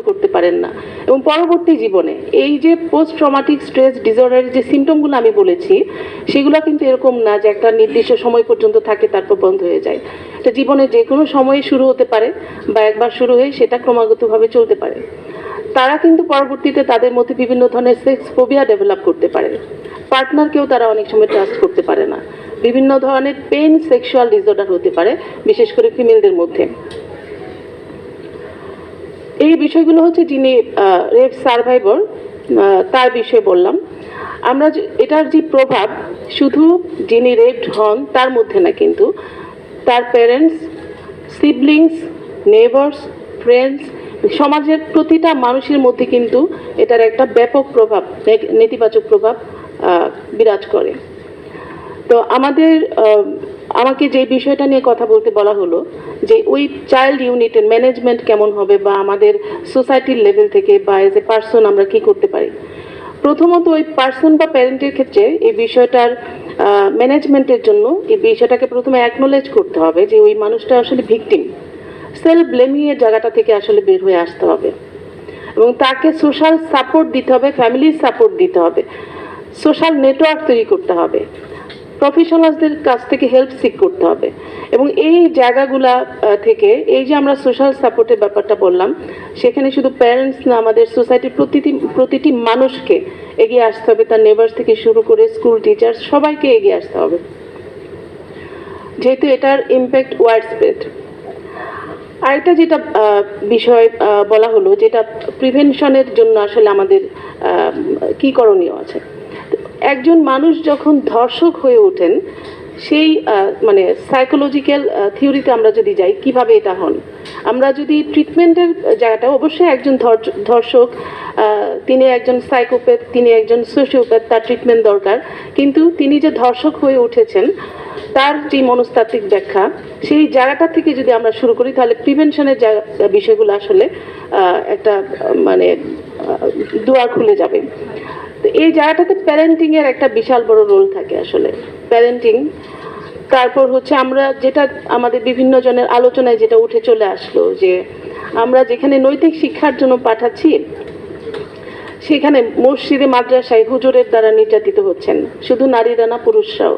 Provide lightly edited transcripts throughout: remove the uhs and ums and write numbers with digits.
করতে পারেন না। এবং পরবর্তী জীবনে এই যে পোস্ট ট্রমাটিক স্ট্রেস ডিসঅর্ডারের যে সিমটমগুলো আমি বলেছি, সেগুলো কিন্তু এরকম না যে একটা নির্দিষ্ট সময় পর্যন্ত থাকে তারপর বন্ধ হয়ে যায়। এটা জীবনে যে কোনো সময়ে শুরু হতে পারে বা একবার শুরু হয়ে সেটা ক্রমাগতভাবে চলতে পারে। তারা কিন্তু পরবর্তীতে তাদের মধ্যে বিভিন্ন ধরনের সেক্স ফোবিয়া ডেভেলপ করতে পারে। পার্টনারকেও তারা অনেক সময় ট্রাস্ট করতে পারে না। বিভিন্ন ধরনের পেইন সেক্সুয়াল ডিসঅর্ডার হতে পারে, বিশেষ করে ফিমেলদের মধ্যে। এই বিষয়গুলো হচ্ছে যিনি রেপ সার্ভাইভার তার বিষয়ে বললাম। আমরা এটার যে প্রভাব শুধু যিনি রেপড হন তার মধ্যে না, কিন্তু তার প্যারেন্টস, সিবলিংস, নেইবার্স, ফ্রেন্ডস, সমাজের প্রতিটা মানুষের মধ্যে কিন্তু এটার একটা ব্যাপক প্রভাব, নেতিবাচক প্রভাব বিরাজ করে। তো আমাকে যে বিষয়টা নিয়ে কথা বলতে বলা হলো যে ওই চাইল্ড ইউনিটের ম্যানেজমেন্ট কেমন হবে, বা আমাদের সোসাইটির লেভেল থেকে বা এজ এ পার্সন আমরা কি করতে পারি। প্রথমত ওই পার্সন বা প্যারেন্টের ক্ষেত্রে এই বিষয়টার ম্যানেজমেন্টের জন্য এই বিষয়টাকে প্রথমে অ্যাকনোলেজ করতে হবে যে ওই মানুষটা আসলে ভিকটিম। সেলফ ব্লেমিং এর জায়গাটা থেকে আসলে বের হয়ে আসতে হবে এবং তাকে সোশ্যাল সাপোর্ট দিতে হবে, ফ্যামিলির সাপোর্ট দিতে হবে, সোশ্যাল নেটওয়ার্ক তৈরি করতে হবে, প্রফেশনালসদের কাছ থেকে হেল্প সিক করতে হবে। এবং এই জায়গাগুলা থেকে এই যে আমরা সোশ্যাল সাপোর্টের ব্যাপারটা বললাম, সেখানে শুধু প্যারেন্টস না, আমাদের সোসাইটির প্রতিটি মানুষকে এগিয়ে আসতে হবে, তার নেবার্স থেকে শুরু করে স্কুল টিচার সবাইকে এগিয়ে আসতে হবে, যেহেতু এটার ইম্প্যাক্ট ওয়াইড স্প্রেড। আরেকটা যেটা বিষয় বলা হলো, যেটা প্রিভেনশনের জন্য আসলে আমাদের কি করণীয় আছে। একজন মানুষ যখন ধর্ষক হয়ে ওঠেন, সেই মানে সাইকোলজিক্যাল থিওরিতে আমরা যদি যাই কিভাবে এটা হন, আমরা যদি ট্রিটমেন্টের জায়গাটা, অবশ্যই একজন ধর্ষক তিনি একজন সাইকোপ্যাথ, তিনি একজন সোশিওপ্যাথ, তার ট্রিটমেন্ট দরকার। কিন্তু তিনি যে ধর্ষক হয়ে উঠেছেন তার যে মনস্তাত্ত্বিক ব্যাখ্যা, সেই জায়গাটা থেকে যদি আমরা শুরু করি, তাহলে প্রিভেনশনের বিষয়গুলো আসলে একটা মানে দুয়ার খুলে যাবে। তো এই জায়গাটাতে প্যারেন্টিং এর একটা বিশাল বড় রোল থাকে আসলে। প্যারেন্টিং, তারপর হচ্ছে আমরা যেটা আমাদের বিভিন্ন জনের আলোচনায় যেটা উঠে চলে আসলো, যে আমরা যেখানে নৈতিক শিক্ষার জন্য পাঠাচ্ছি, সেখানে মসজিদে মাদ্রাসায় হুজুরের দ্বারা নির্যাতিত হচ্ছেন, শুধু নারীরা না, পুরুষরাও।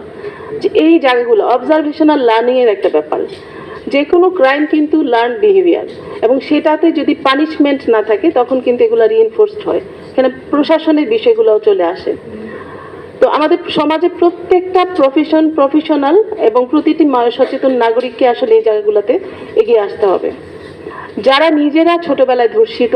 যে এই জায়গাগুলো অবজারভেশনাল লার্নিং এর একটা ব্যাপার। যে কোনো ক্রাইম কিন্তু লার্ন বিহেভিয়ার, এবং সেটাতে যদি পানিশমেন্ট না থাকে তখন কিন্তু এগুলো রিইনফোর্সড হয়, এখানে প্রশাসনের বিষয়গুলোও চলে আসে। তো আমাদের সমাজে প্রত্যেকটা প্রফেশনাল এবং প্রতিটি সচেতন নাগরিককে আসলে এই জায়গাগুলোতে এগিয়ে আসতে হবে। যারা নিজেরা ছোটবেলায় ধর্ষিত